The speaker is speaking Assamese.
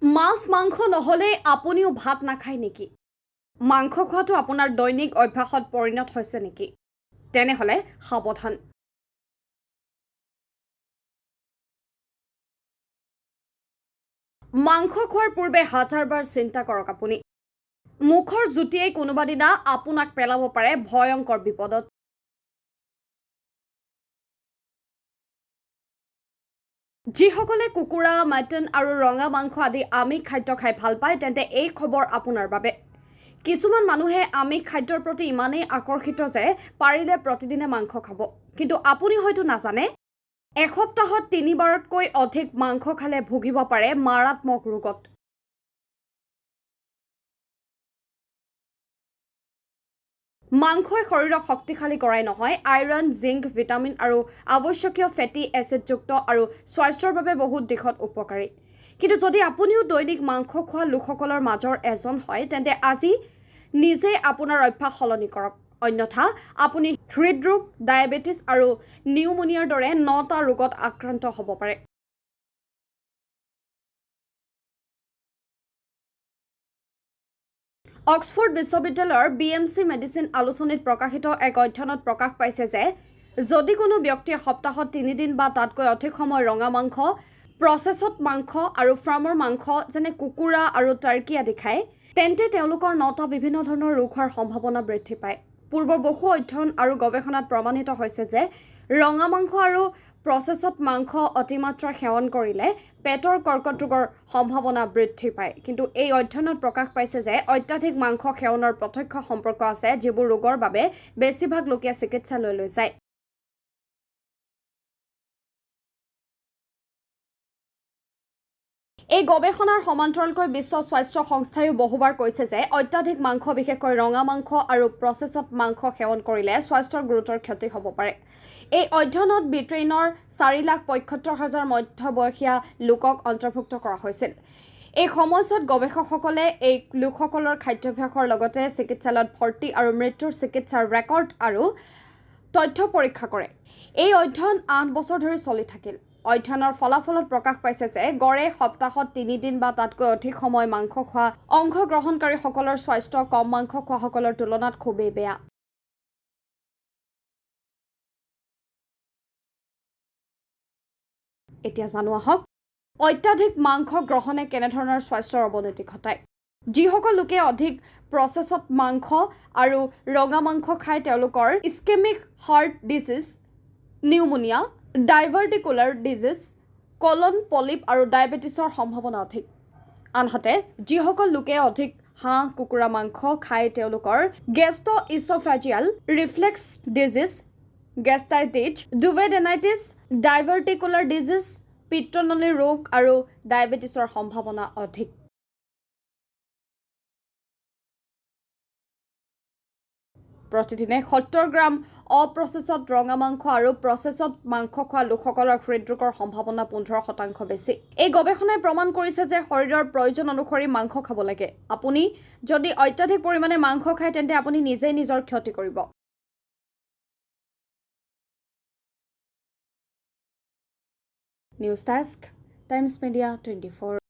মাছ মাংস নহ'লে আপুনিও ভাত নাখায় নেকি? মাংস খোৱাটো আপোনাৰ দৈনিক অভ্যাসত পৰিণত হৈছে নেকি? তেনেহ'লে সাৱধান। মাংস খোৱাৰ পূৰ্বে হাজাৰবাৰ চিন্তা কৰক আপুনি। মুখৰ জুতিয়েই কোনোবা দিনা আপোনাক পেলাব পাৰে ভয়ংকৰ বিপদত। যিসকলে কুকুৰা, মাটন আৰু ৰঙা মাংস আদি আমিষ খাদ্য খাই ভাল পায় তেন্তে এই খবৰ আপোনাৰ বাবে। কিছুমান মানুহে আমিষ খাদ্যৰ প্ৰতি ইমানেই আকৰ্ষিত যে পাৰিলে প্ৰতিদিনে মাংস খাব। কিন্তু আপুনি হয়তো নাজানে, এসপ্তাহত ৩ বাৰতকৈ অধিক মাংস খালে ভুগিব পাৰে মাৰাত্মক ৰোগত। মাংসই শৰীৰক শক্তিশালী কৰাই নহয়, আইৰণ, জিংক, ভিটামিন আৰু আৱশ্যকীয় ফেটি এচিডযুক্ত আৰু স্বাস্থ্যৰ বাবে বহুত দিশত উপকাৰী। কিন্তু যদি আপুনিও দৈনিক মাংস খোৱা লোকসকলৰ মাজৰ এজন হয় তেন্তে আজি নিজেই আপোনাৰ অভ্যাস সলনি কৰক। অন্যথা আপুনি হৃদৰোগ, ডায়েবেটিছ আৰু নিউমোনিয়াৰ দৰে ৯টা ৰোগত আক্ৰান্ত হ'ব পাৰে। অক্সফৰ্ড বিশ্ববিদ্যালয়ৰ BMC মেডিচিন আলোচনীত প্ৰকাশিত এক অধ্যয়নত প্ৰকাশ পাইছে যে যদি কোনো ব্যক্তিয়ে সপ্তাহত ৩ দিন বা তাতকৈ অধিক সময় ৰঙা মাংস, প্ৰচেছত মাংস আৰু ফাৰ্মৰ মাংস যেনে কুকুৰা আৰু টাৰ্কি আদি খায়, তেন্তে তেওঁলোকৰ ৯টা বিভিন্ন ধৰণৰ ৰোগ হোৱাৰ সম্ভাৱনা বৃদ্ধি পায়। পূৰ্বৰ বহু অধ্যয়ন আৰু গৱেষণাত প্ৰমাণিত হৈছে যে ৰঙা মাংস আৰু প্ৰচেছত মাংস অতিমাত্ৰা সেৱন কৰিলে পেটৰ কৰ্কট ৰোগৰ সম্ভাৱনা বৃদ্ধি পায়। কিন্তু এই অধ্যয়নত প্ৰকাশ পাইছে যে অত্যাধিক মাংস সেৱনৰ প্ৰত্যক্ষ সম্পৰ্ক আছে, যিবোৰ ৰোগৰ বাবে বেছিভাগ লোকে চিকিৎসালয়লৈ যায়। এই গৱেষণাৰ সমান্তৰালকৈ বিশ্ব স্বাস্থ্য সংস্থাইও বহুবাৰ কৈছে যে অত্যাধিক মাংস, বিশেষকৈ ৰঙা মাংস আৰু প্ৰচেছত মাংস সেৱন কৰিলে স্বাস্থ্যৰ গুৰুতৰ ক্ষতি হ'ব পাৰে। এই অধ্যয়নত ব্ৰিটেইনৰ 4,75,000 মধ্যবয়সীয়া লোকক অন্তৰ্ভুক্ত কৰা হৈছিল। এই সময়ছোৱাত গৱেষকসকলে এই লোকসকলৰ খাদ্যাভ্যাসৰ লগতে চিকিৎসালয়ত ভৰ্তি আৰু মৃত্যুৰ চিকিৎসাৰ ৰেকৰ্ড আৰু তথ্য পৰীক্ষা কৰে। এই অধ্যয়ন 8 বছৰ ধৰি চলি থাকিল। অধ্যয়নৰ ফলাফলত প্ৰকাশ পাইছে যে গড়ে সপ্তাহত 3 দিন বা তাতকৈ অধিক সময় মাংস খোৱা অংশগ্ৰহণকাৰীসকলৰ স্বাস্থ্য কম মাংস খোৱাসকলৰ তুলনাত খুবেই বেয়া। এতিয়া জানো আহক, অত্যাধিক মাংস গ্ৰহণে কেনেধৰণৰ স্বাস্থ্যৰ অৱনতি ঘটায়। যিসকল লোকে অধিক প্ৰচেছত মাংস আৰু ৰঙা মাংস খায় তেওঁলোকৰ ischemic heart disease, pneumonia, diverticular disease, colon polyp আৰু ডায়েবেটিছৰ সম্ভাৱনা অধিক। আনহাতে যিসকল লোকে অধিক হাঁহ, কুকুৰা মাংস খায় তেওঁলোকৰ গেষ্ট্ৰ'ইছ'ফেজিয়েল ৰিফ্লেক্স ডিজিজ, গেষ্টাইটিছ, ডুভেডেনাইটিছ, ডাইভাৰ্টিকুলাৰ ডিজিজ, পিত্তনলীৰ ৰোগ আৰু ডায়েবেটিছৰ সম্ভাৱনা অধিক। প্ৰতিদিনে 70 গ্ৰাম অপ্ৰচেছত ৰঙা মাংস আৰু প্ৰচেছত মাংস খোৱা লোকসকলৰ হৃদৰোগৰ সম্ভাৱনা 15% বেছি। এই গৱেষণাই প্ৰমাণ কৰিছে যে শৰীৰৰ প্ৰয়োজন অনুসৰি মাংস খাব লাগে। আপুনি যদি অত্যাধিক পৰিমাণে মাংস খায় তেন্তে আপুনি নিজেই নিজৰ ক্ষতি কৰিব। News desk, times media 24।